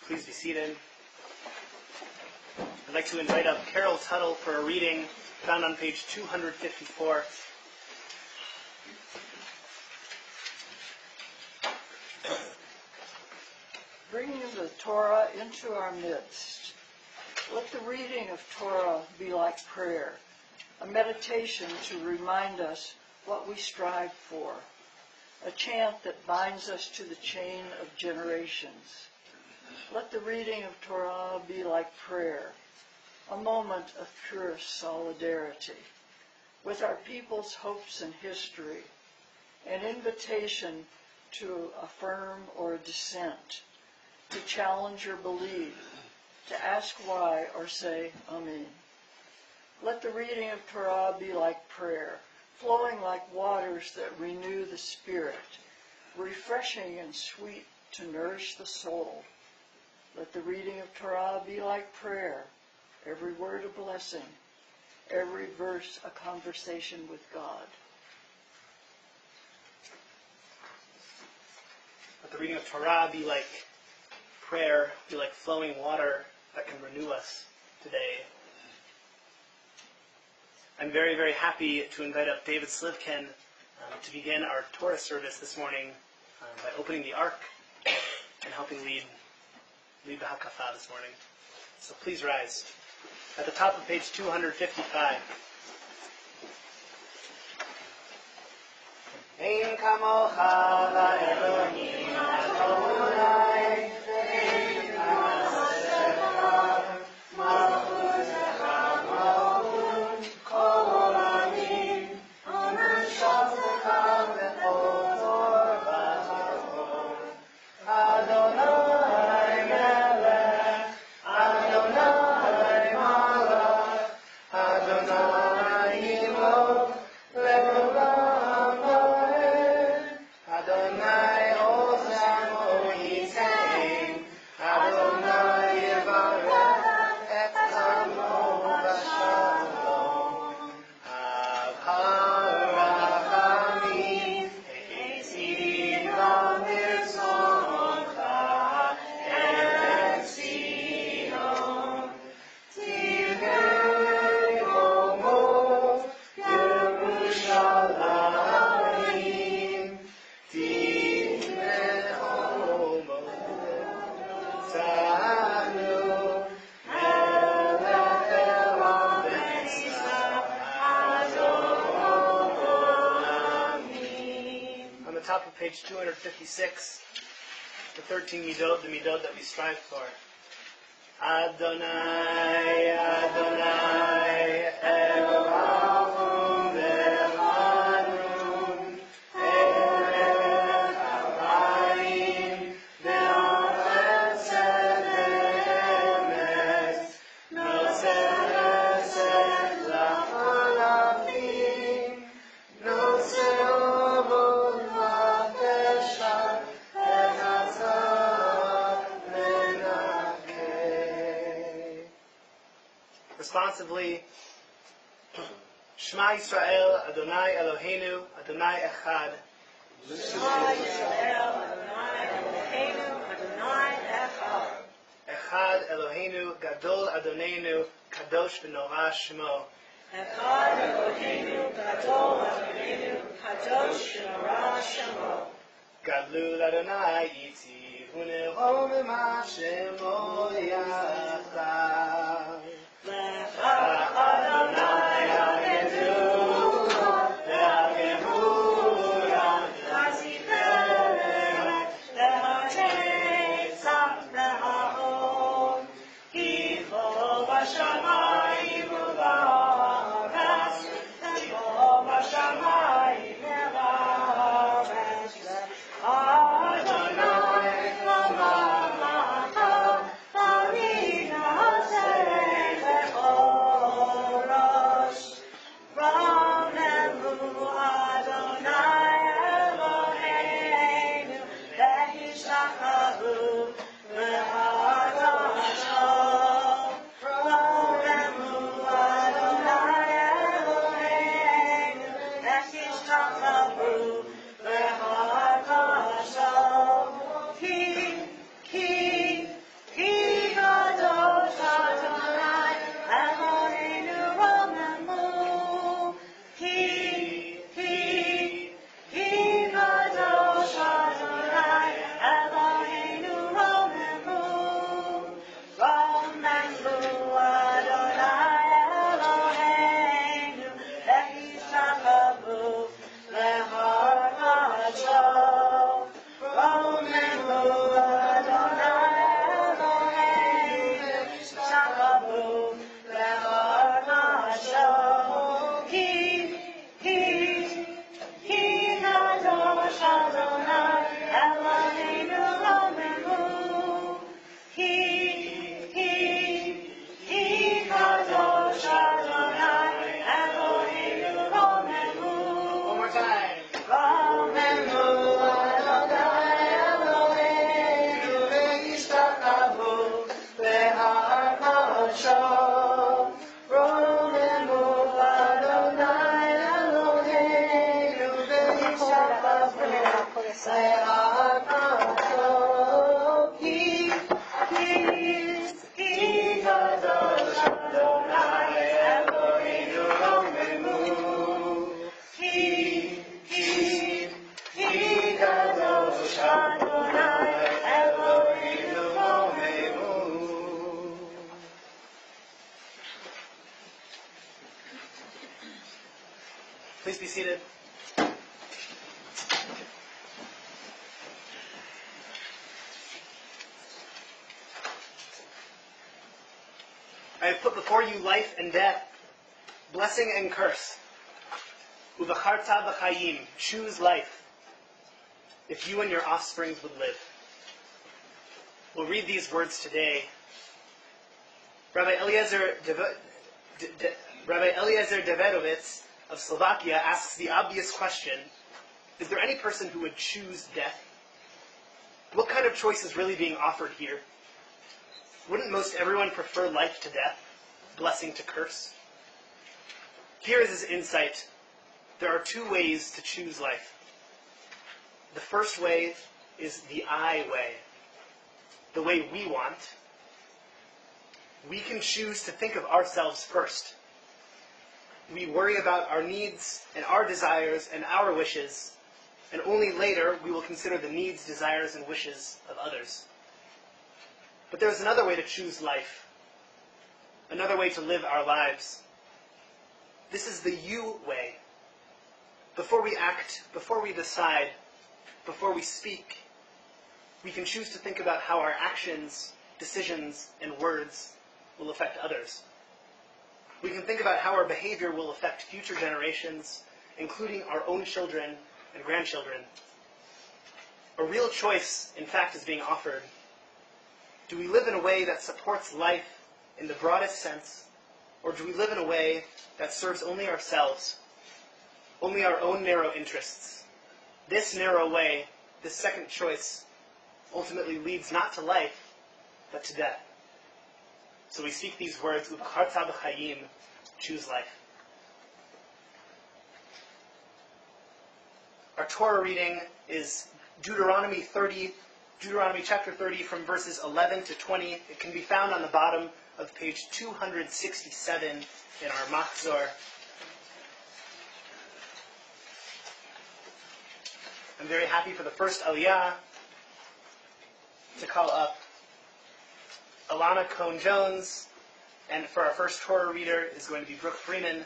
Please be seated. I'd like to invite up Carol Tuttle for a reading found on page 254. Bringing the Torah into our midst. Let the reading of Torah be like prayer, a meditation to remind us what we strive for, a chant that binds us to the chain of generations. Let the reading of Torah be like prayer, a moment of purest solidarity with our people's hopes and history, an invitation to affirm or dissent, to challenge or believe, to ask why or say Amen. Let the reading of Torah be like prayer, flowing like waters that renew the spirit, refreshing and sweet to nourish the soul. Let the reading of Torah be like prayer, every word a blessing, every verse a conversation with God. Let the reading of Torah be like prayer, be like flowing water that can renew us today. I'm very, very happy to invite up David Slivkin to begin our Torah service this morning by opening the Ark and helping lead the Hakafah this morning. So please rise. At the top of page 255. Ein kamocha va'elohim Adonai, ein kamocha malchutecha malchut kol olamim, u'meshavtecha bechol dor v'dor. Adonai melech, Adonai malach, Adonai imod le'olam moed. Adonai ozem oitem, Adonai yevarech et amo b'shalom. Harachamim etzim v'mitzvotcha et Zion. Tivei homo Yerushalayim. Tivei homo Tanu melech elam v'Yisrael Adon olamim. On the top of page 256, the 13 midot, the midot that we strive for. Adonai, Adonai, Elohim ve'Hanun, Elech hamayim, ve'chesed ve'emet, noseh chesed la'olamim, noseh ovot v'pesha, ve'chatzah ve'nakeh. Responsively, Shema Yisrael, Adonai Eloheinu, Adonai Echad. Shema Yisrael, Adonai Eloheinu, Adonai Echad. Echad Eloheinu, Gadol Adonenu, Kadosh v'Norah Shemo. Echad Eloheinu, Gadol Adonenu, Kadosh v'Norah Shemo. Gadlul Adonai iti, Uneho v'ma Shemo yachdav. Lecha Adonai Ha'kedu, Le'Ha'kemuram, Ha'Zipelech, Le'Ha'Tem. seated. I have put before you life and death, blessing and curse. Uvacharta b'chayim, choose life, if you and your offsprings would live. We'll read these words today. Rabbi Eliezer Davidovitz of Slovakia asks the obvious question, is there any person who would choose death? What kind of choice is really being offered here? Wouldn't most everyone prefer life to death, blessing to curse? Here is his insight. There are two ways to choose life. The first way is the I way, the way we want. We can choose to think of ourselves first. We worry about our needs and our desires and our wishes, and only later we will consider the needs, desires, and wishes of others. But there's another way to choose life, another way to live our lives. This is the you way. Before we act, before we decide, before we speak, we can choose to think about how our actions, decisions, and words will affect others. We can think about how our behavior will affect future generations, including our own children and grandchildren. A real choice, in fact, is being offered. Do we live in a way that supports life in the broadest sense, or do we live in a way that serves only ourselves, only our own narrow interests? This narrow way, this second choice, ultimately leads not to life, but to death. So we speak these words, Ubcharta b'chayim, choose life. Our Torah reading is Deuteronomy chapter 30, from verses 11 to 20. It can be found on the bottom of page 267 in our Machzor. I'm very happy for the first Aliyah to call up Alana Cohn-Jones, and for our first Torah reader is going to be Brooke Freeman.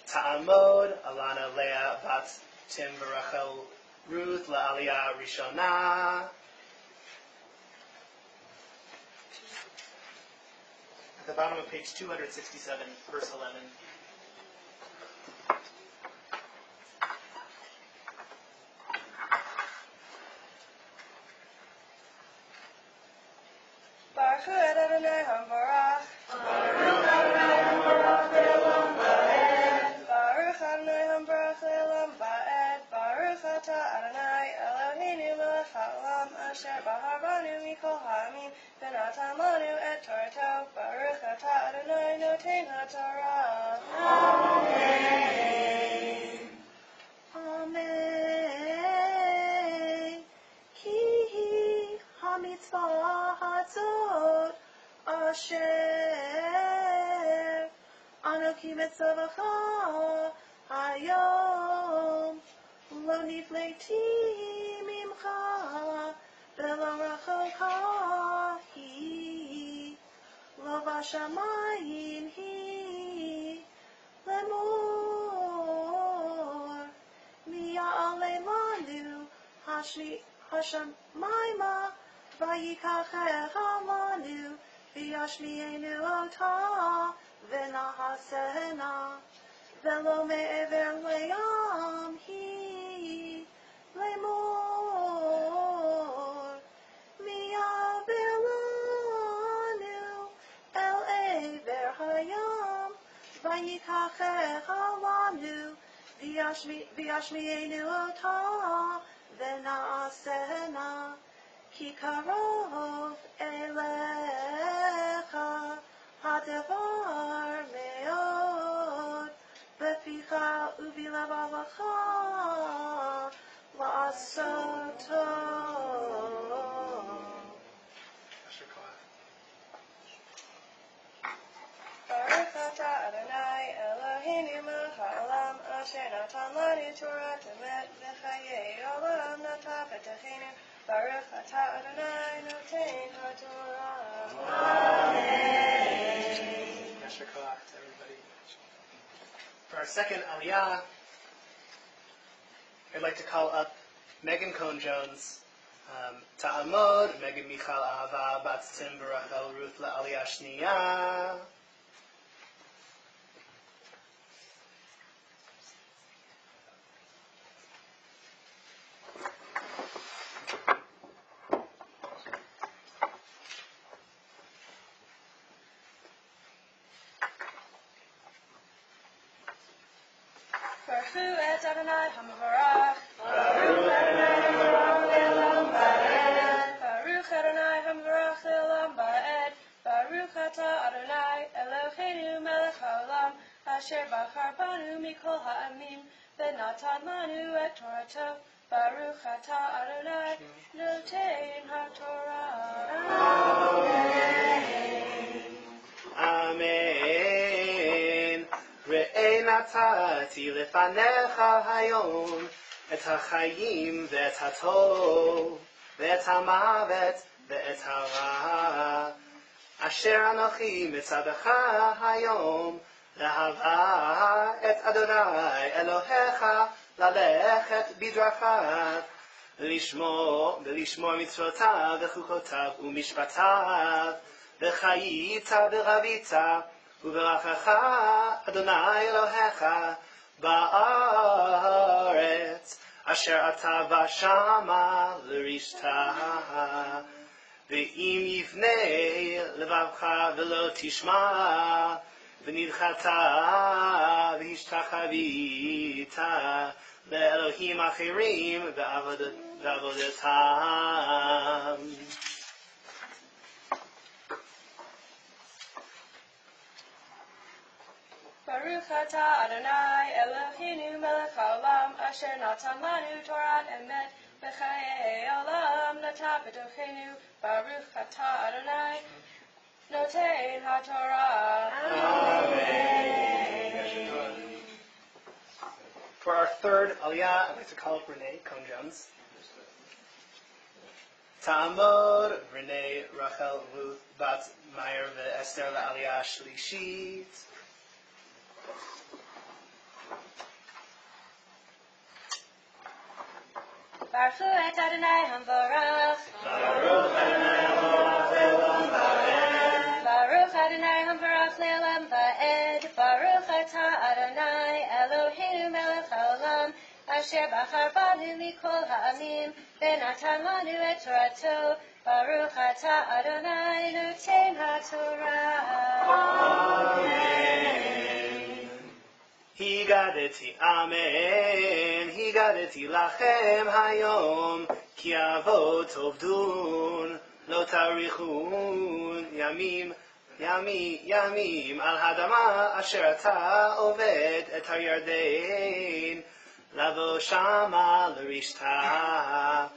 Ta'amod, Alana Leah Bat Tim Barachel Ruth La'aliyah Rishonah. At the bottom of page 267, verse 11. Baruch Adonai Hamvarach. Baruch Adonai Hamvarach Le'olam Ba'ed. Baruch Ata Adonai Eloheinu melech haolam asher baharanu mikol ha'amim v'natan lanu et Torato. Baruch Ata Adonai noten haTorah. Amen. Amen. Ki hamitzvah hazot asher anoki mitzavacha hayom lo nifleti mimcha velo rachoka hi lo vashamayim hi lemor miya'ale lanu hashamayma vayikachecha lanu v'yashmi'enu ota v'nahasena velo me'ever le'am hi lemor mi'aver lanu el ever hayam vayikachecha lanu v'yashmi'enu ota v'nahasena ki karov elecha hadavar meod beficha ubilevavacha la'asoto. Baruch Ata Adonai Eloheinu melech haolam asher natan lanu Torah temet v'chayei olam nata b'techenu. Baruch Ata Adonai noten haTorah. Amen. Yasher koach to everybody. For our second Aliyah, I'd like to call up Megan Cohn-Jones, Ta'amod, Megan Michal Ahava, Bat Tim Barachel Ruth La'aliyah Shniya. Baruch et Adonai HaMavarach. Baruch Adonai HaMavarach Le'olam Ba'ed. Baruch Ata Adonai Eloheinu Melech HaOlam Asher Bachar Banu Mikol Ha'amim V'natan Lanu et Torato. Baruch Ata Adonai Notein HaTorah. Amen. Re'ei natati lefanecha hayom et hachayim ve'et hatov ve'et hamavet ve'et hara asher anochi mitzadecha hayom lahava et Adonai Elohecha lalechet bidrachav lishmor mitzvotav v'chukotav u'mishpatav v'chayita v'ravita Uverachacha Adonai Elohecha ba'aretz asher ata v'shama l'rishta ve'im yivnei levavcha v'lo tishma v'nidchata v'hishtachavita le'elohim achirim ve'avodatam. Baruch Ata Adonai Eloheinu Melech HaOlam Asher Natan Lanu Torah Emet B'chayei Olam Nata B'tochenu Baruch Ata Adonai Notein HaTorah. Amen. For our third Aliyah, I'd like to call up Renee Cohn-Jones. Ta'amod Renee Rachel Ruth Bat Meyer ve'Esther la'Aliyah Shlishit. Baruch et Adonai HaMavarach. Baruch Adonai HaMavarach Le'olam Ba'ed. Baruch Ata Adonai Eloheinu Melech HaOlam Asher Bachar Banu Mikol Ha'amim V'natan Lanu et Torato. Baruch Ata Adonai Notein HaTorah. Amen. Higadeti, Amen. Higadeti lachem hayom, ki avot tovdun, lo tarichun, yamim, al hadama asher ata oved et hayardein, lavo shama l'rishta.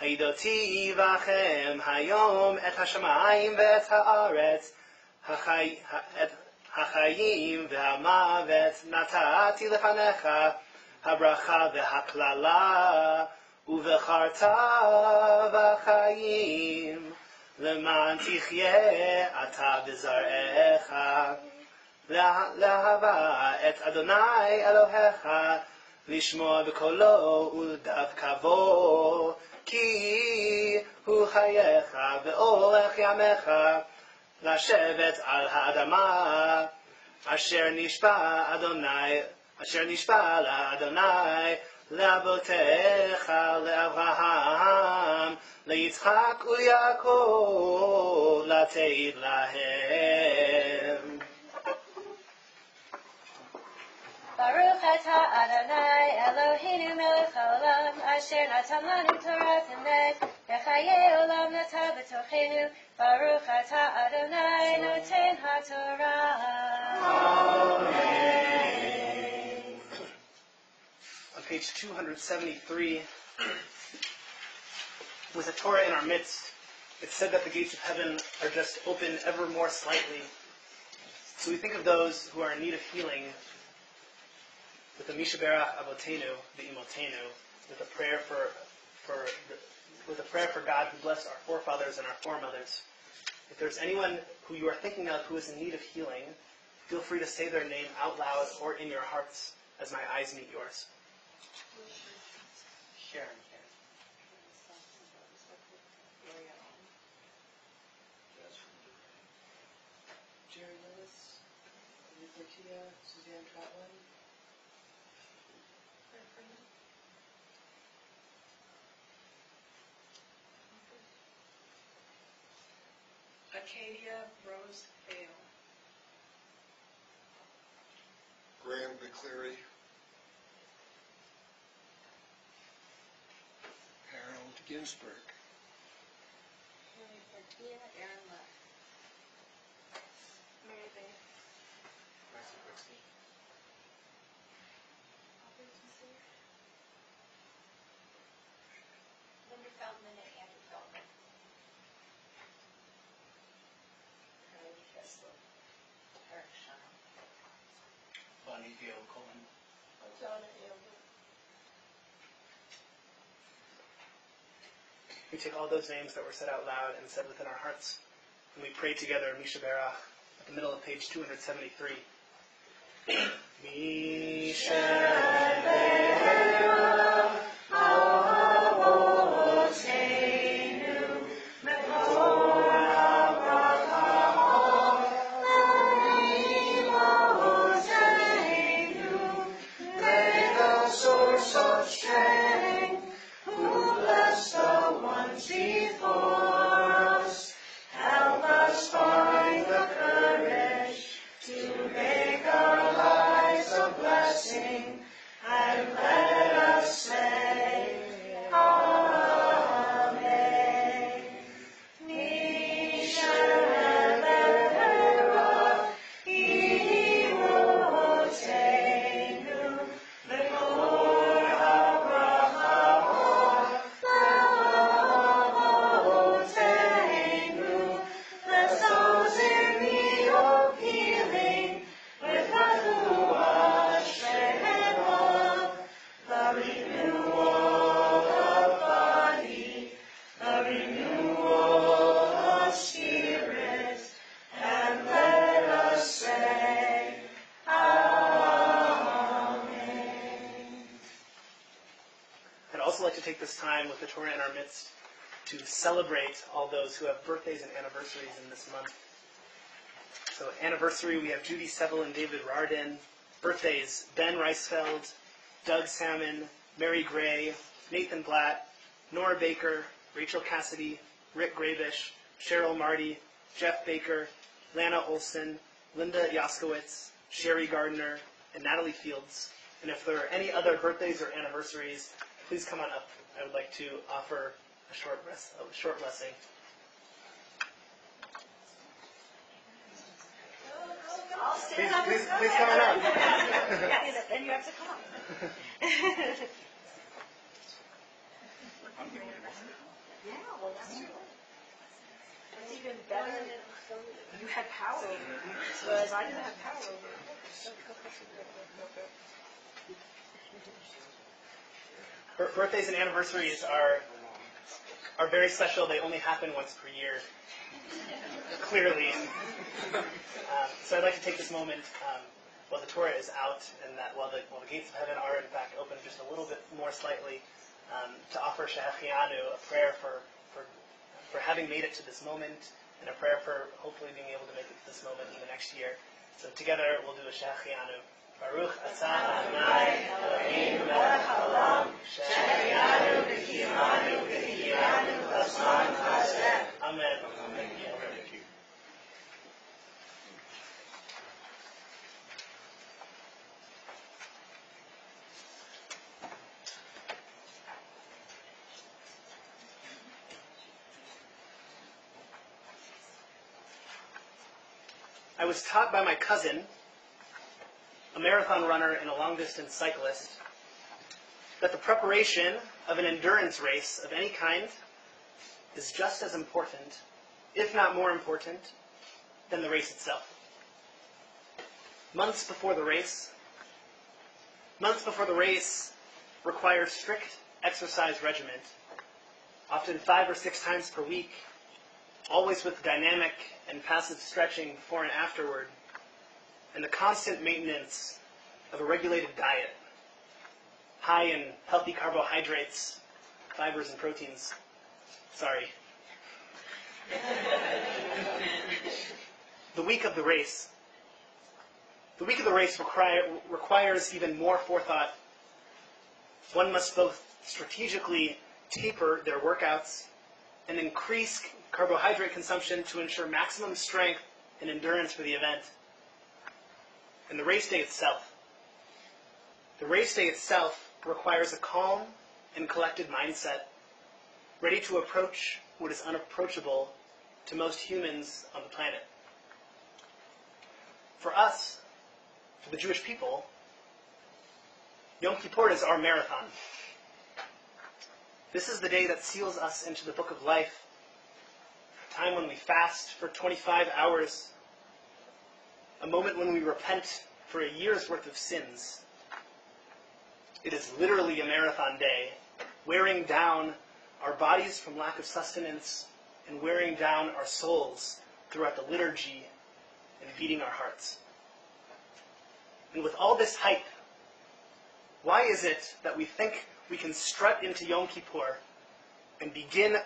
Haidoti vachem hayom et hashamayim ve'et haaretz, החיים והמוות נתתי לפניך, הברכה והקללה, ובחרת בחיים, למען תחיה אתה בזרעך, לאהבה את אדוני אלוהיך, לשמוע בקולו ולדבקה בו, כי הוא חייך ואורך ימיך, לשבת על האדמה, אשר נשבע לאדוני, לאבותיך, לאברהם, ליצחק וליעקב, לתת להם. Baruch Ata Adonai Eloheinu Melech HaOlam Asher Natan Lanu Torah Emet V'chayei Olam Nata B'tochenu Baruch Ata Adonai Notein HaTorah. Amen. On page 273, with a Torah in our midst, it's said that the gates of heaven are just open ever more slightly. So we think of those who are in need of healing with the Mishaberach Avotenu, the Imotenu, with a prayer for God who blessed our forefathers and our foremothers. If there's anyone who you are thinking of who is in need of healing, feel free to say their name out loud or in your hearts as my eyes meet yours. Sharon. Jerry Lewis, Lisa Tia, Suzanne Troutman. Acadia Rose Hale. Graham McCleary. Harold Ginsberg. Aaron Left. Mary Bay. Marcy Brixby. Linda Feldman and Andrew Feldman. Kylie Kessler. Eric Shaw. Bonnie Gale Cohen. Donna Amber. We take all those names that were said out loud and said within our hearts, and we pray together Misha Berach at the middle of page 273. Misha Berach, Avotenu, Mekol HaBrachot, Avotenu, lay the source of strength, who bless the ones before us. Help us find the courage to make our lives a blessing, and let us say, Amen. Misha Berach, Avotenu, Mekol HaBrachot, Avotenu, bless those in need of healing, with refuah, strength, and love, the renewal of body, the renewal of spirit, and let us say, Amen. I'd also like to take this time with the Torah in our midst to celebrate all those who have birthdays and anniversaries in this month. So anniversary, we have Judy Seville and David Rardin. Birthdays, Ben Reisfeld, Doug Salmon, Mary Gray, Nathan Blatt, Nora Baker, Rachel Cassidy, Rick Grabish, Cheryl Marty, Jeff Baker, Lana Olson, Linda Yaskowitz, Sherry Gardner, and Natalie Fields. And if there are any other birthdays or anniversaries, please come on up. I would like to offer a short blessing. Please come on up. Yes, then you have to come. Yeah, well, that's true. It's even better than you had power over it, whereas I didn't have power over it. Birthdays and anniversaries are very special. They only happen once per year, clearly. So I'd like to take this moment while the Torah is out, and that while the gates of heaven are in fact open just a little bit more slightly, to offer Shehechianu, a prayer for having made it to this moment, and a prayer for hopefully being able to make it to this moment in the next year. So together we'll do a Shehechianu. Baruch atah Adonai Eloheinu melech haolam, Shehechianu v'kiyamanu v'hiyanu b'zman hazeh. Amen. Thank you. I was taught by my cousin, a marathon runner and a long-distance cyclist, that the preparation of an endurance race of any kind is just as important, if not more important, than the race itself. Months before the race requires strict exercise regimen, often 5 or 6 times per week, always with dynamic and passive stretching before and afterward, and the constant maintenance of a regulated diet. high in healthy carbohydrates, fibers, and proteins. Sorry. The week of the race. The week of the race requires even more forethought. One must both strategically taper their workouts and increase carbohydrate consumption to ensure maximum strength and endurance for the event. And the race day itself. The race day itself requires a calm and collected mindset, ready to approach what is unapproachable to most humans on the planet. For us, for the Jewish people, Yom Kippur is our marathon. This is the day that seals us into the book of life, a time when we fast for 25 hours, a moment when we repent for a year's worth of sins. It is literally a marathon day, wearing down our bodies from lack of sustenance and wearing down our souls throughout the liturgy and beating our hearts. And with all this hype, why is it that we think we can strut into Yom Kippur and begin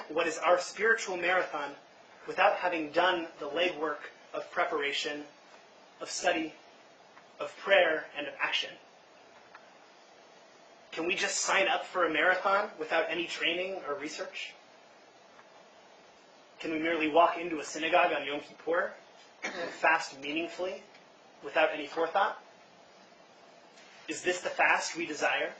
what is our spiritual marathon without having done the legwork of preparation, of study, of prayer, and of action? Can we just sign up for a marathon without any training or research? Can we merely walk into a synagogue on Yom Kippur and fast meaningfully without any forethought? Is this the fast we desire?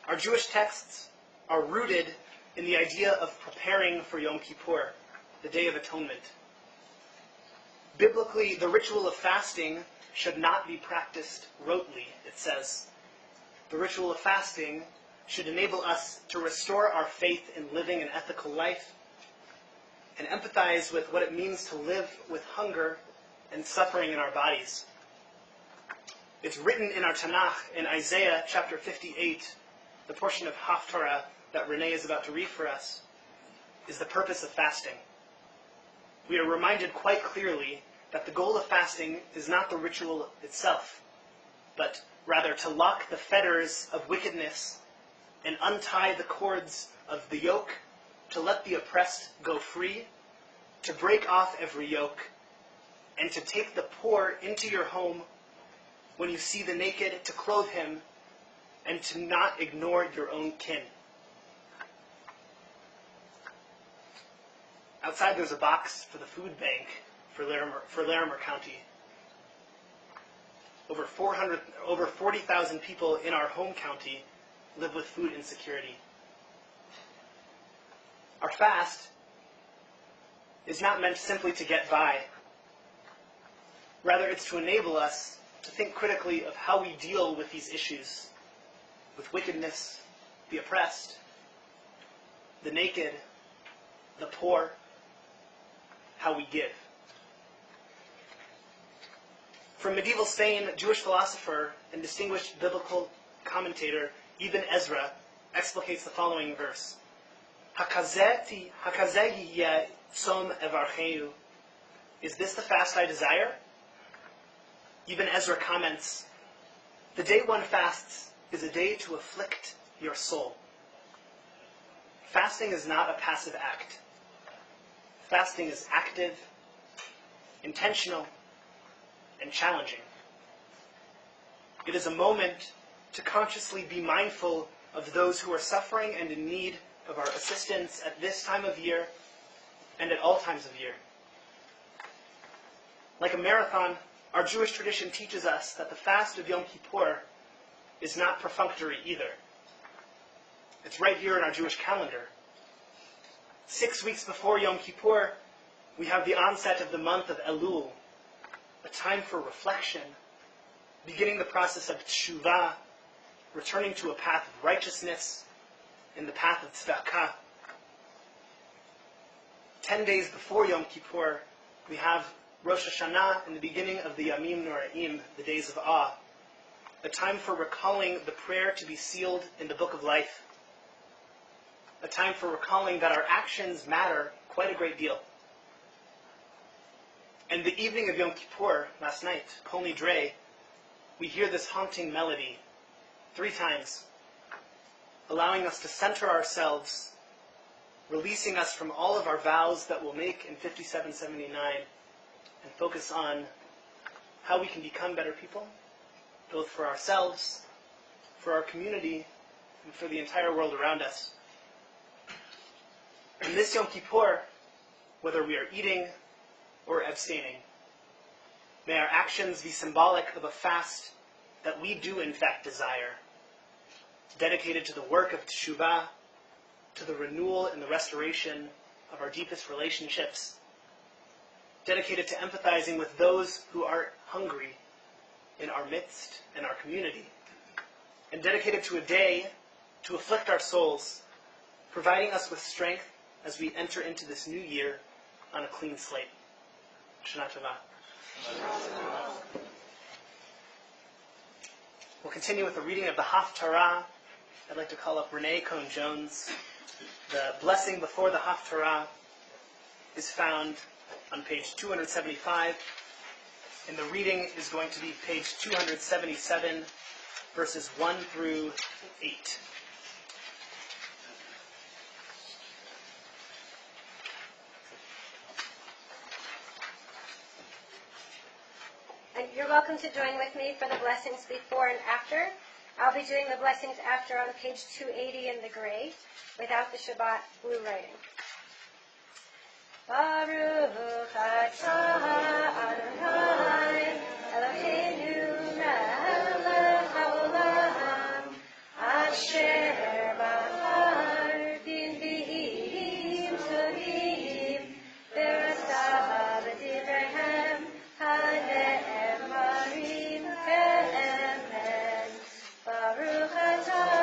Our Jewish texts are rooted in the idea of preparing for Yom Kippur, the Day of Atonement. Biblically, the ritual of fasting should not be practiced rotely, it says. The ritual of fasting should enable us to restore our faith in living an ethical life and empathize with what it means to live with hunger and suffering in our bodies. It's written in our Tanakh, in Isaiah chapter 58, the portion of Haftarah that Renee is about to read for us, is the purpose of fasting. We are reminded quite clearly that the goal of fasting is not the ritual itself, but rather to lock the fetters of wickedness and untie the cords of the yoke, to let the oppressed go free, to break off every yoke, and to take the poor into your home when you see the naked, to clothe him, and to not ignore your own kin. Outside there's a box for the food bank for Larimer County. Over 40,000 people in our home county live with food insecurity. Our fast is not meant simply to get by. Rather, it's to enable us to think critically of how we deal with these issues, with wickedness, the oppressed, the naked, the poor, how we give. From medieval Spain, Jewish philosopher and distinguished biblical commentator Ibn Ezra explicates the following verse. Hakazeh yeh tzom evarchenu. Is this the fast I desire? Ibn Ezra comments, the day one fasts is a day to afflict your soul. Fasting is not a passive act. Fasting is active, intentional, and challenging. It is a moment to consciously be mindful of those who are suffering and in need of our assistance at this time of year and at all times of year. Like a marathon, our Jewish tradition teaches us that the fast of Yom Kippur is not perfunctory either. It's right here in our Jewish calendar. 6 weeks before Yom Kippur, we have the onset of the month of Elul, a time for reflection, beginning the process of teshuvah, returning to a path of righteousness, in the path of tzedakah. 10 days before Yom Kippur, we have Rosh Hashanah and the beginning of the Yamim Noraim, the days of awe, a time for recalling the prayer to be sealed in the book of life, a time for recalling that our actions matter quite a great deal. And the evening of Yom Kippur, last night, Kol Nidre, we hear this haunting melody 3 times, allowing us to center ourselves, releasing us from all of our vows that we'll make in 5779, and focus on how we can become better people, both for ourselves, for our community, and for the entire world around us. In this Yom Kippur, whether we are eating or abstaining, may our actions be symbolic of a fast that we do in fact desire, dedicated to the work of teshuvah, to the renewal and the restoration of our deepest relationships, dedicated to empathizing with those who are hungry in our midst, in our community, and dedicated to a day to afflict our souls, providing us with strength as we enter into this new year on a clean slate. Shana Tova. We'll continue with the reading of the Haftarah. I'd like to call up Renee Cohn-Jones. The blessing before the Haftarah is found on page 275, and the reading is going to be page 277, verses 1 through 8. And you're welcome to join with me for the blessings before and after. I'll be doing the blessings after on page 280 in the gray, without the Shabbat blue writing. Baruch atah Adonai Eloheinu melech haolam asher bahar b'nbi'im tovim v'rasav b'divrehem hane'emarim ke'emen. Baruch atah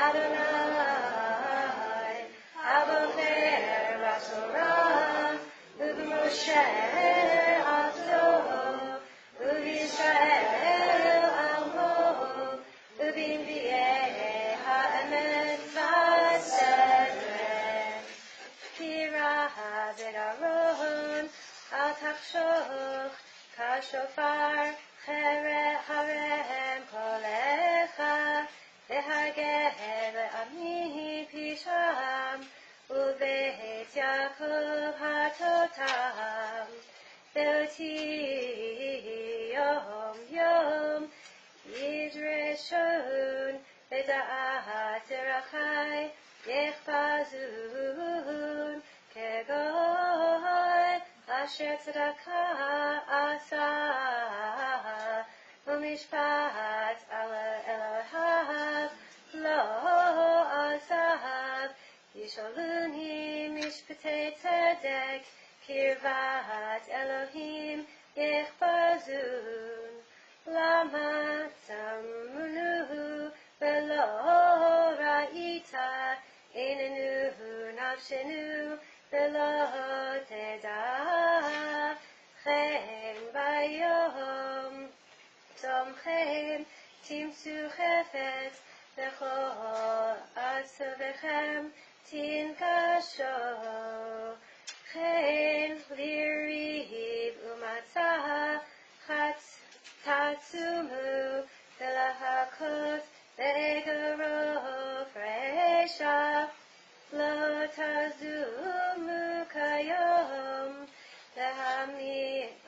Adonai Abocher b'Torah u'b'Moshe Avdo u'Yisrael Amo u'b'nbi'ei ha'emet v'sedreh Kirah v'Aaron al tachshoch kashofar harem kolecha v'hageh le'ami pisham u'beit Yaakov hatotam ve'oti yom yom yidreshon v'da'at zerachai yechpazun kegoy asher tzedakah asah u'mishpat ala Elohav lo azav yisholuni mishpatei tzedek kirvat Elohim yechpazun lama tamunu velo ra'ita einenu nafshenu velo teda chen bayom tomchem timsu chefetz v'chol atzavechem tinkasho chen liriv umatzah tatsumu v'lahakot ve'egarov reisha lo tazumu kayom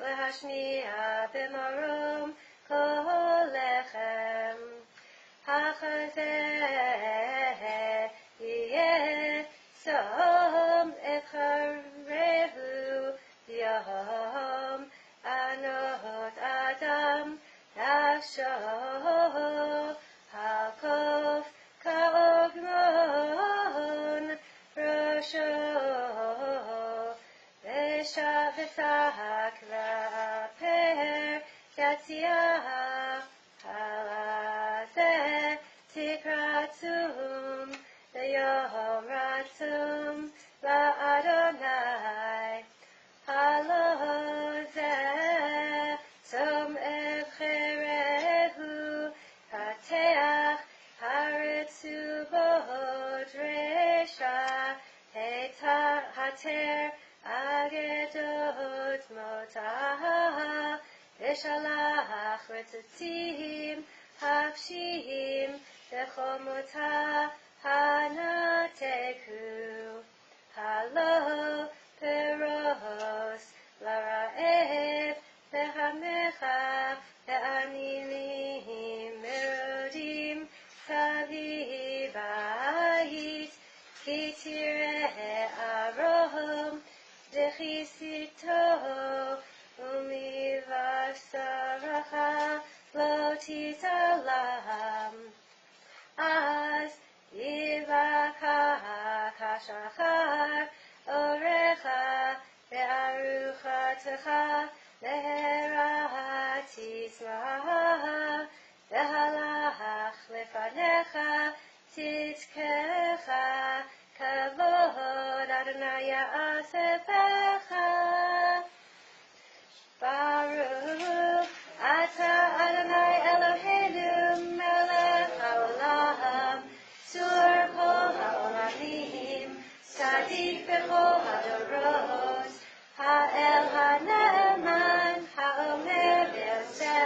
lehashmi'a b'marom kolechem hachazeh yeh som etcharehu yom anot adam nafsho hakof ka'ogron rosho v'shavesach v'aper yatziyah halazeh tikratum v'yom ratum la'adonai halozeh som evcherehu pateach haretzu bodresha hater agedot motah ושלח רצוצים הפשיים בחומותה הנתקו. הלא פרוס לרעב והמחה והעניים מרודים סביב בית, כי תראה ארום דכיסיתו ומבשרך לא תתעלם. אז יבקע כשחר אורך וארוחתך להרה תשמח, והלך לפניך צדקך כבוד אדוני יאספך. ברוך אתה אדוני אלוהינו מלך העולם, צור כל העולמים, צדיק בכל הדורות, האל הנאמן, האומר ועושה,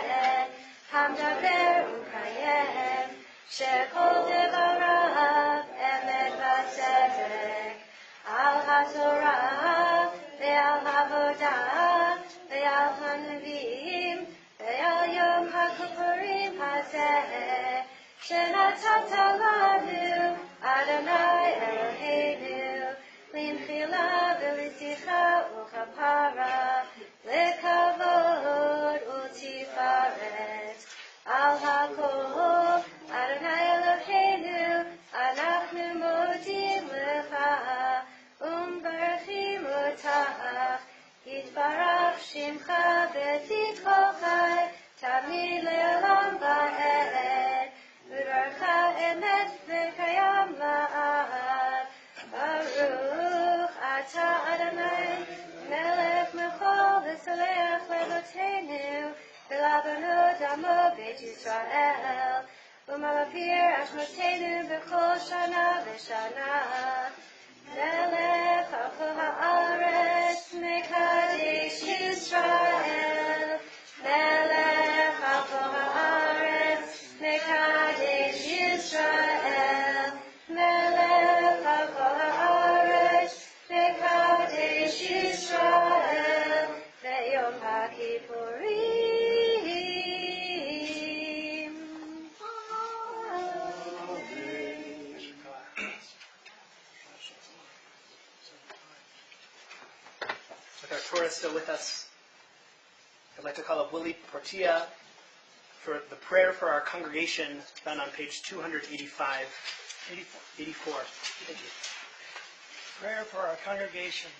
המדבר ומקיים, שכל דבריו אמת וצדק, על התורה ועל העבודה ועל הנביאים ועל יום הכיפורים הזה, שנתת לנו, אדוני אלוהינו, למחילה ולזכרה וכפרה, לכבוד ולתפארת. על הכל, אדוני אלוהינו, אנחנו מודים לך ומברכים אותך. יתברך שמך ותתברך תמיד לעולם ועד, ודרכך אמת וקיים לעד. ברוך אתה אדוני מלך מכל וסולח לבותינו ולבנות עמו בית ישראל, ומעביר אשמותינו בכל שנה ושנה. מלך על כל הארץ מקדש ישראל, מלך על כל הארץ מקדש ישראל, מלך על כל הארץ מקדש ישראל, ביום הכיפורים. With our Torah still with us, I'd like to call up Willie Portilla for the prayer for our congregation found on page 285, 84. Thank you. Prayer for our congregation.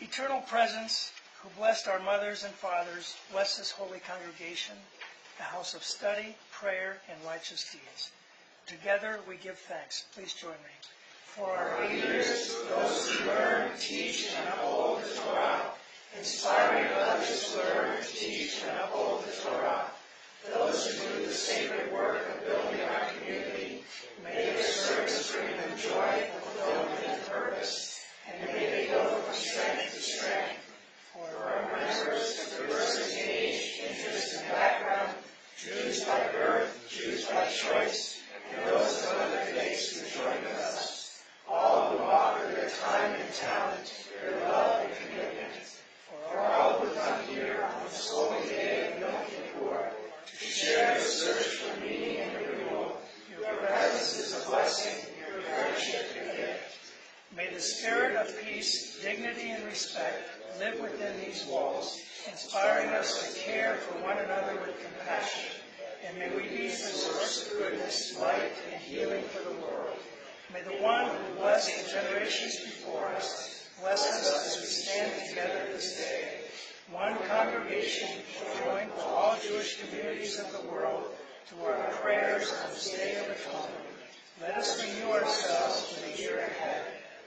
Eternal Presence, who blessed our mothers and fathers, bless this holy congregation, a house of study, prayer, and righteous deeds. Together we give thanks. Please join me. For our leaders, those who learn, teach, and uphold the Torah, inspiring others to learn, teach, and uphold the Torah. Those who do the sacred work of building our community, may their service bring them joy, fulfillment, and purpose, and may they go from strength to strength. For our members, diverse in age, interest, and background, Jews by birth, Jews by choice, and those of other faiths who join with us, all who offer their time and talent, their love and commitment, for all who come here on this holy day of Yom Kippur to share the search for meaning and renewal. Your presence is a blessing, your friendship a gift. May the spirit of peace, dignity, and respect live within these walls, inspiring us to care for one another with compassion. And may we be the source of goodness, light, and healing for the world. May the one who blessed the generations before us bless us as we stand together this day. One congregation joined with all Jewish communities of the world to our prayers on this day of atonement. Let us renew ourselves for the year ahead.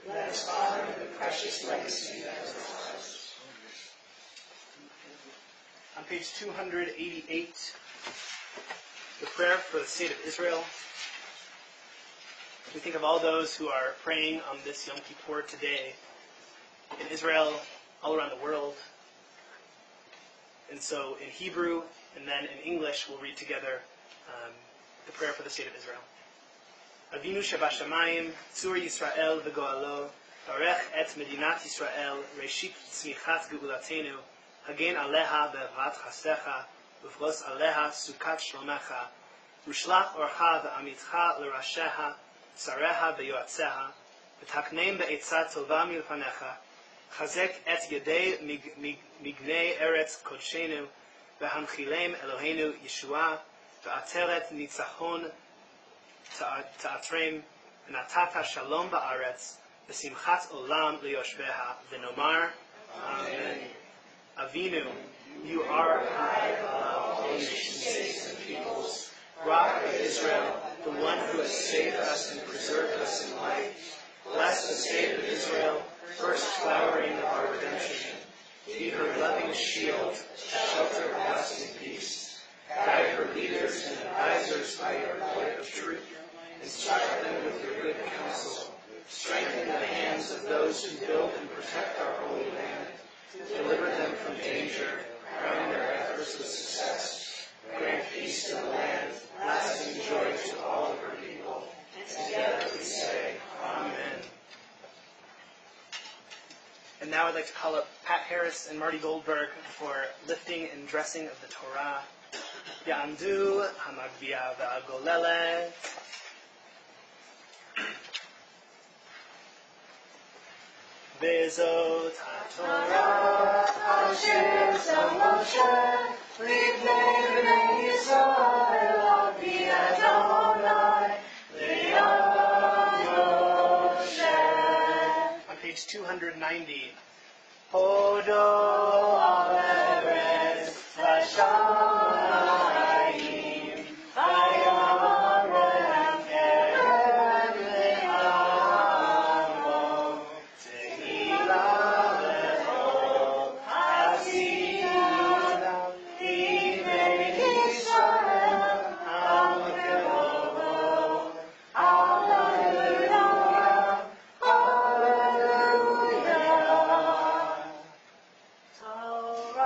Let us honor the precious legacy that is ours. On page 288, the prayer for the state of Israel. We think of all those who are praying on this Yom Kippur today in Israel, all around the world. And so in Hebrew and then in English, we'll read together the prayer for the state of Israel. Avinu Shebashamayim, Tzur Yisrael v'goalo, Barech et Medinat Yisrael, Reshit Tzmichat Geulatenu, Hagen Aleha be'avat chasecha, Uvros Aleha Sukat Shlomecha, Ushlach Orcha v'amitcha l'rasheha, Tzareha be'yoatzeha, V'takneim be'etzat tova milfanecha, Chazek et Yedei Mignei Eretz Kodshenu, V'hanchilem Eloheinu Yeshua, V'ateret Nitzachon Ta'atrem, V'natata Shalom Ba'aretz, V'simchat Olam Liyoshbeha, V'nomar, Amen. Avinu, you are high above all nations, states, and peoples, Rock of Israel, the one who has saved us and preserved us in life. Bless the state of Israel, first flowering of our redemption. Be her loving shield, shelter of us in peace. Guide her leaders and advisors by your light of truth. Instruct them with your good counsel. Strengthen the hands of those who build and protect our holy land. Deliver them from danger, crown their efforts with success. Grant peace to the land, lasting joy to all of her people. Together we say, Amen. And now I'd like to call up Pat Harris and Marty Goldberg for lifting and dressing of the Torah. Ya'amdu hamagbiya v'agolele. Vezot HaTorah Asher Zal Moshe Livnei Bnei Yisrael Al Pi Adonai Li'ad Moshe. On page 290. Hodo al Eretz Vashamayim Vayarem Kerem Le'amo Tehila Le'o Hazina Livnei Yisrael Al Kevovo Hallelujah Hallelujah.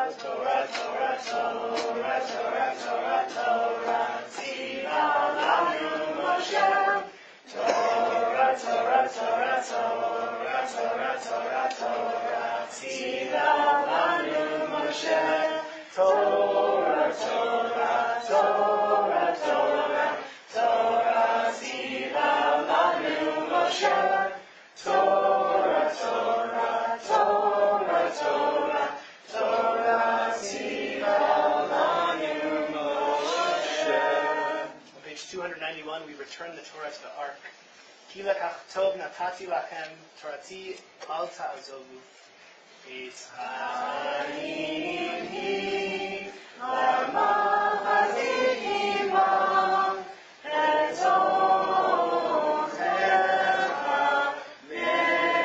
Torah, Torah, Torah, Torah, Torah, Torah, Torah, Tzivah lanu Moshe. Torah, Torah, Torah, Torah, Torah, Torah, Torah, Tzivah lanu Moshe. Torah, Torah, Torah, Torah, Torah, Tzivah lanu Moshe. Torah, Torah, Torah, Torah, Torah, Tzivah lanu Moshe. On page 291, we return the Torah to the Ark. Ki lekach tov natati lachem, Torati al ta'azovu. Yitzchanim hi lamachazim imam, etochecha me'ushar.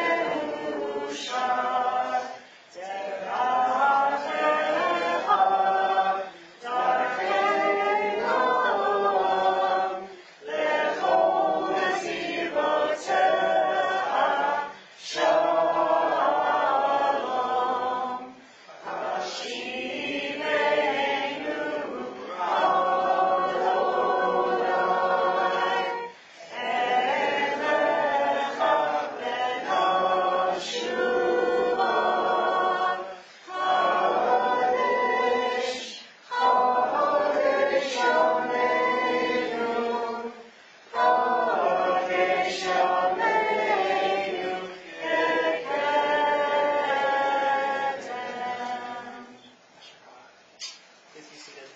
Please be seated.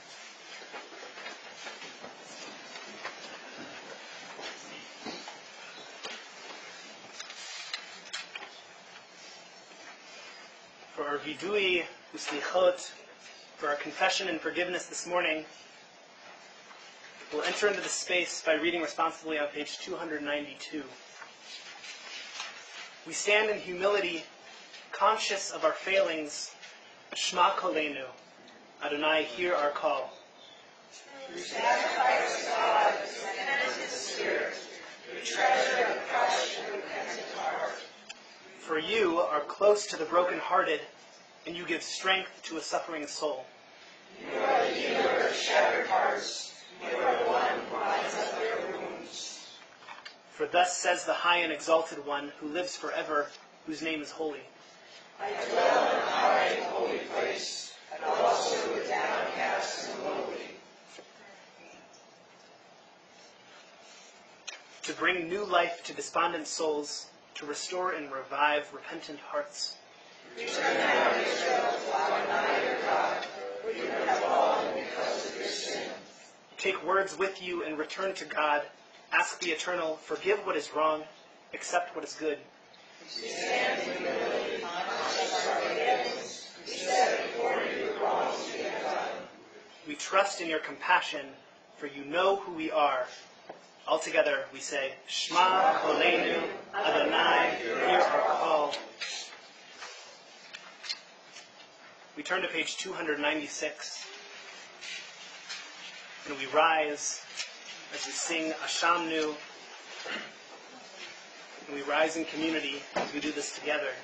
For our vidui uslichot, for our confession and forgiveness this morning, we'll enter into the space by reading responsibly on page 292. We stand in humility, conscious of our failings. Shema kolenu, Adonai, hear our call. Through sacrifice of God, through penitent spirit, through treasure of crushed and repentant heart. For you are close to the brokenhearted, and you give strength to a suffering soul. You are the healer of shattered hearts. You are the one who binds up their wounds. For thus says the high and exalted one who lives forever, whose name is holy. I dwell in a high and holy place, and also with downcast and lowly. To bring new life to despondent souls, to restore and revive repentant hearts. Return now, Israel, to Adonai your God, for you have fallen because of your sin. Take words with you and return to God. Ask the Eternal, forgive what is wrong, accept what is good. We stand in humility, confess our failings. We set before you the wrongs we have done. We trust in your compassion, for you know who we are. Altogether we say, Shema Kolenu, Adonai, hear our call. We turn to page 296, and we rise as we sing Ashamnu, and we rise in community as we do this together.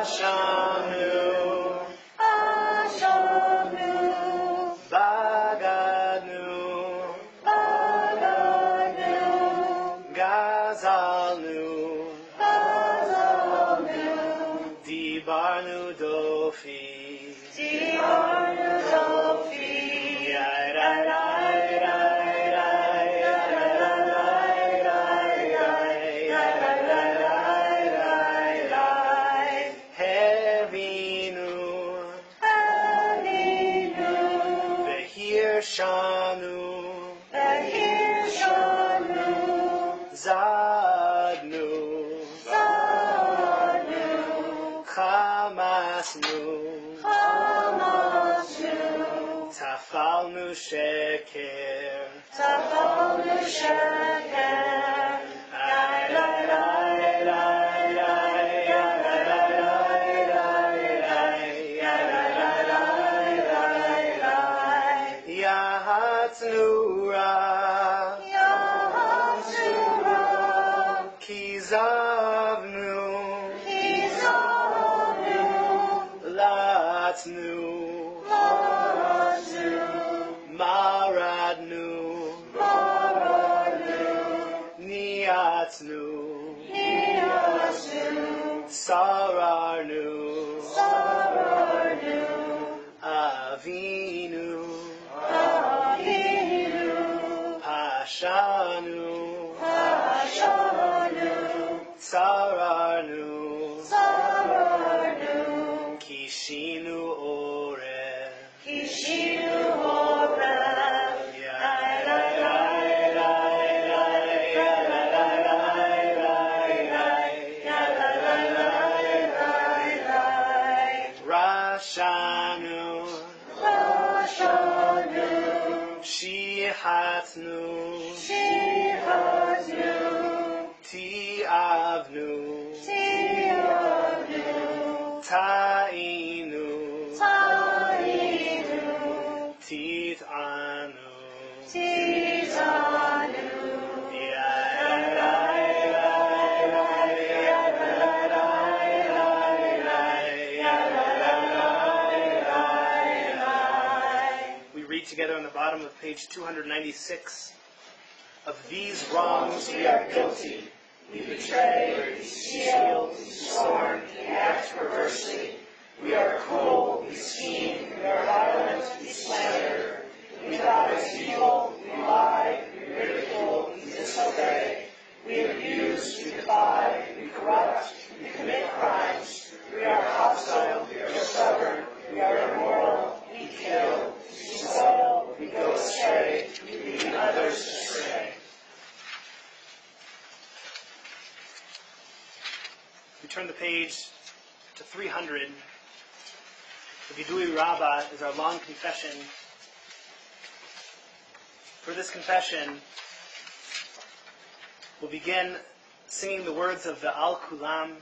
Ashamnu, Ashamnu, Bagadnu, Bagadnu, Gazalnu, Gazalnu, Dibarnu Dofi, Dibarnu Dofi, Hevinu, Avinu, Behir Shanu, Behir Shanu, Zadnu, Zadnu, Chamasnu, Hamasnu, Tafalnu Sheker, Tafalnu Sheker, Yahatznu Yahatzura, Kizavnu, Kizavnu, Latnu, Latnu, Maradnu, Maradnu, Niatnu, Niatnu, Sararnu, Sararnu, Avinu, Avinu, Pashanu, Ashanu, Sararnu, Sararnu, Kishinu Oreh, Kishinu Oreh, Rashanu, Rashanu, Shihatnu, Shihatnu, Tiavnu, Tiavnu, Tainu, Tainu, Tithanu, Tizanu, We read together on the bottom of page 296. Of these wrongs we are guilty. We betray, we steal, we scorn, we act perversely. We are cruel, we scheme, we are violent, we slander. We devise evil, we lie, we ridicule, we disobey. We abuse, we defy, we corrupt, we commit crimes. We are hostile, we are stubborn, we are immoral, we kill, we steal, we go astray, we lead others astray. We turn the page to 300. The Vidui Rabbah is our long confession. For this confession, we'll begin singing the words of the Al Kulam,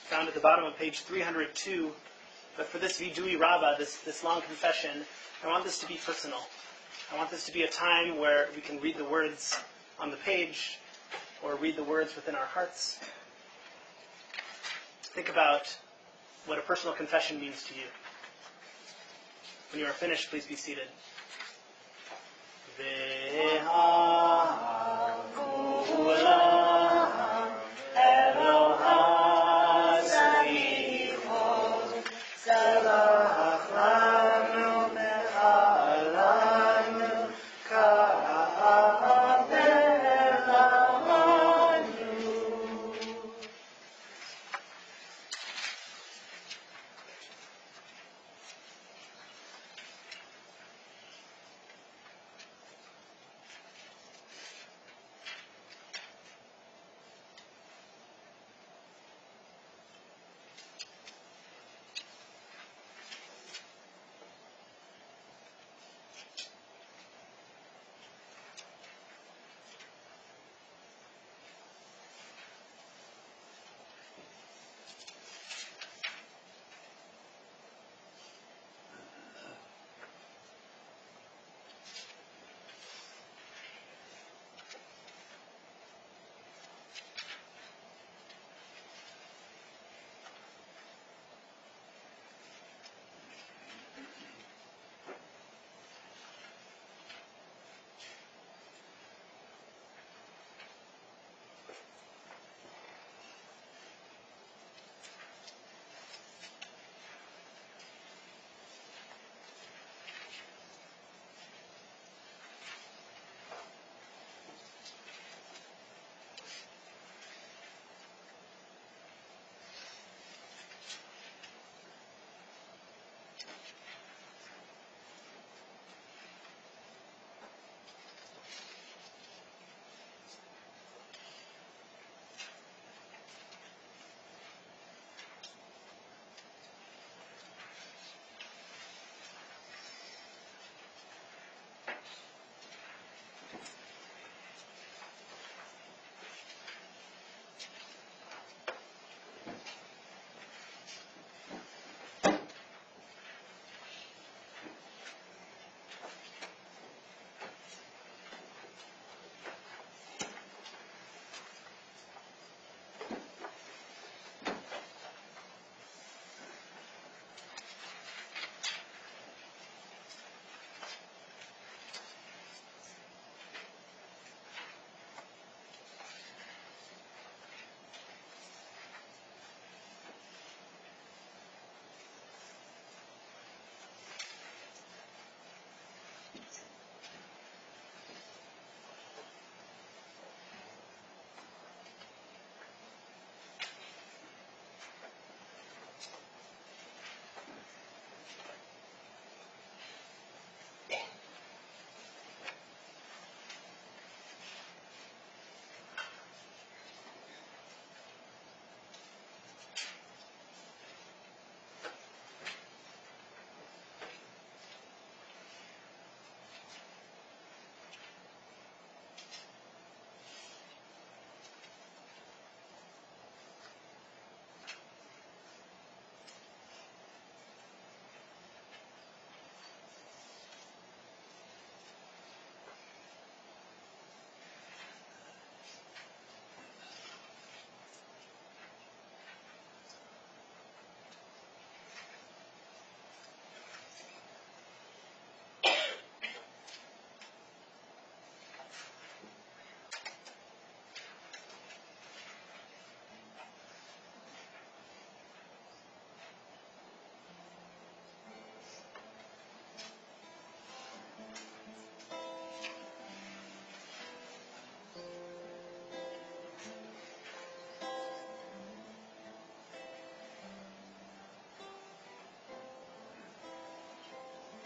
found at the bottom of page 302. But for this Vidui Rabbah, this long confession, I want this to be personal. I want this to be a time where we can read the words on the page or read the words within our hearts. Think about what a personal confession means to you. When you are finished, please be seated.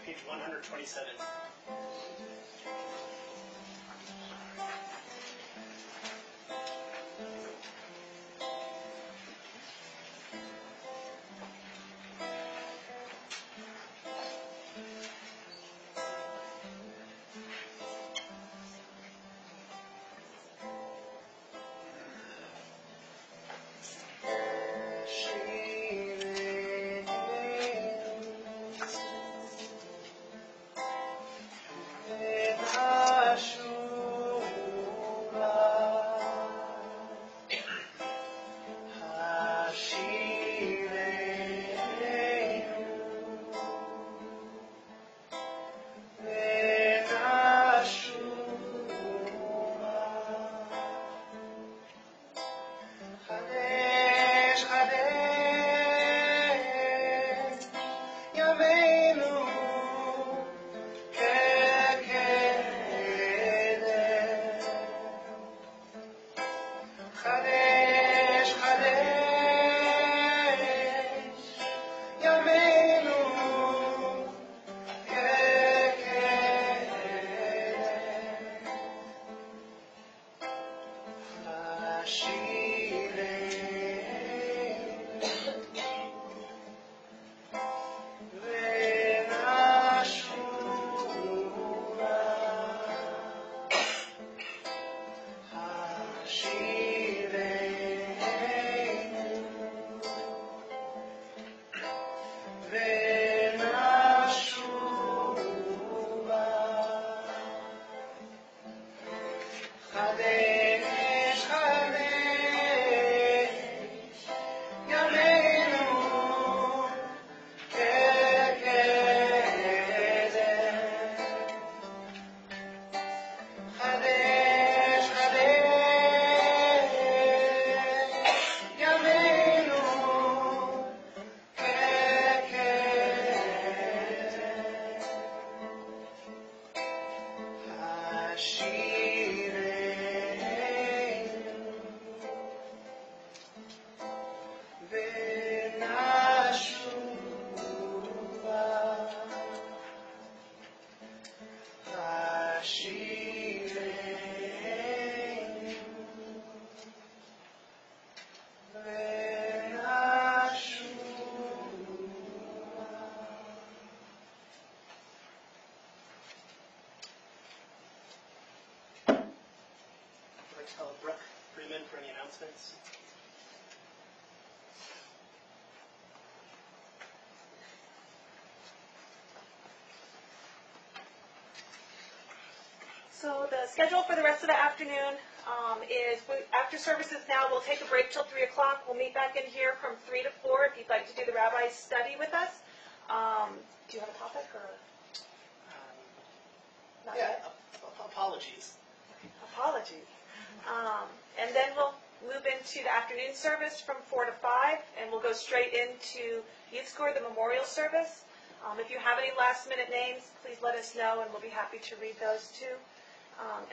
Page 127. Tell Brooke Freeman for any announcements. So the schedule for the rest of the afternoon is after services now, we'll take a break till 3 o'clock. We'll meet back in here from 3 to 4 if you'd like to do the rabbi's study with us. Do you have a topic or not yet? Apologies. Apologies. And then we'll move into the afternoon service from 4 to 5, and we'll go straight into Youth Score, the memorial service. If you have any last-minute names, please let us know, and we'll be happy to read those too.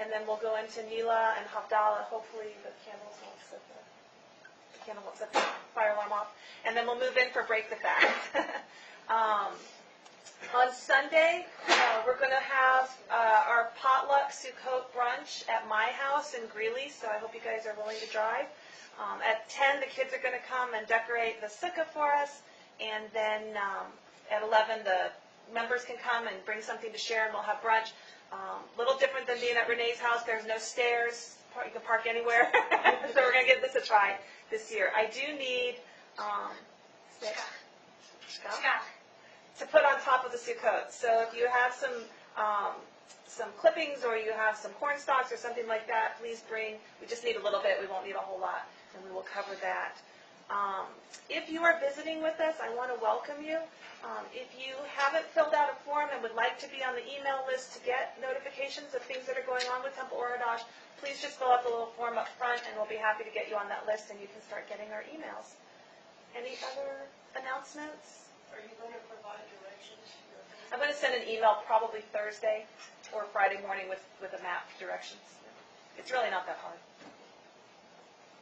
And then we'll go into Nila and Havdalah. Hopefully the candles won't set the fire alarm off. And then we'll move in for break the fast. On Sunday, we're going to have our potluck Sukkot brunch at my house in Greeley, so I hope you guys are willing to drive. At 10, the kids are going to come and decorate the sukkah for us, and then at 11, the members can come and bring something to share, and we'll have brunch. Little different than being at Renee's house. There's no stairs. You can park anywhere. So we're going to give this a try this year. I do need to put on top of the Sukkot. So if you have some clippings or you have some corn stalks or something like that, please bring. We just need a little bit. We won't need a whole lot, and we will cover that. If you are visiting with us, I want to welcome you. If you haven't filled out a form and would like to be on the email list to get notifications of things that are going on with Temple Orodosh, please just fill out the little form up front, and we'll be happy to get you on that list, and you can start getting our emails. Any other announcements? Are you going to provide directions? I'm going to send an email probably Thursday or Friday morning with a map directions. It's really not that hard.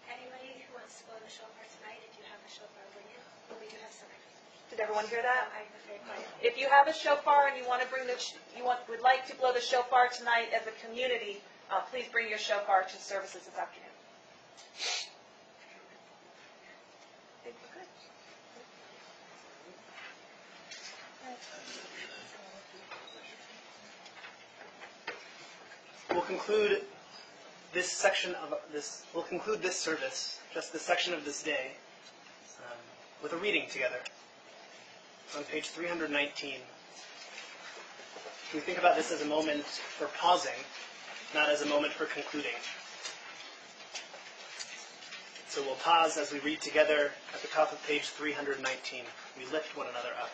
Anybody who wants to blow the shofar tonight, if you have a shofar, bring it. We do have some. Did everyone hear that? I was very quiet. If you have a shofar and you want to bring would like to blow the shofar tonight as a community, please bring your shofar to services this afternoon. I think we're good. We'll conclude this section of this. We'll conclude this service, just this section of this day, with a reading together. On page 319. We think about this as a moment for pausing, not as a moment for concluding. It's So we'll pause as we read together at the top of page 319. We lift one another up.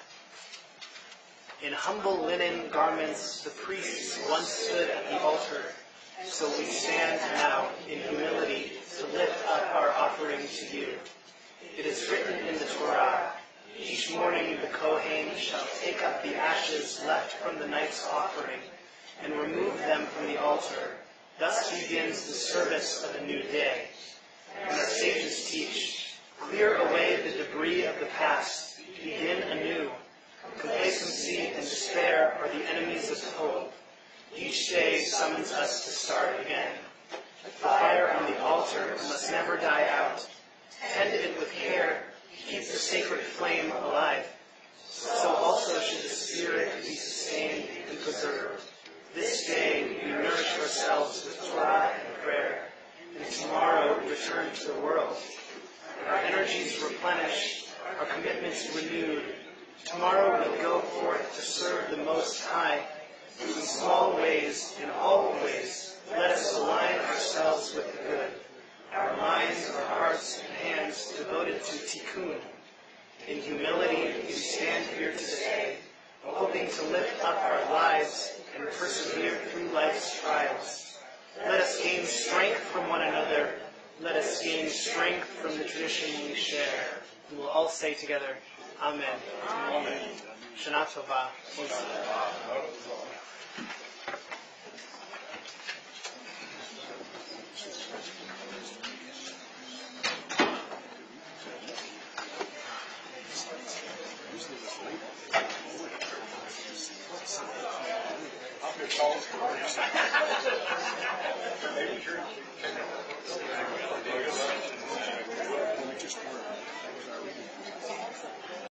In humble linen garments, the priests once stood at the altar. So we stand now in humility to lift up our offering to you. It is written in the Torah, each morning the Kohen shall take up the ashes left from the night's offering and remove them from the altar. Thus begins the service of a new day. And our sages teach, clear away the debris of the past, begin anew. Complacency and despair are the enemies of hope. Each day summons us to start again. The fire on the altar must never die out. Tend it with care, keep the sacred flame alive. So also should the spirit be sustained and preserved. This day we nourish ourselves with Torah and prayer, and tomorrow return to the world. Our energies replenished, our commitments renewed. Tomorrow we'll go forth to serve the Most High. In small ways, in all ways, let us align ourselves with the good. Our minds, our hearts, and hands devoted to tikkun. In humility, we stand here today, hoping to lift up our lives and persevere through life's trials. Let us gain strength from one another. Let us gain strength from the tradition we share. And we'll all say together, Amen. Amen. Shana Tova.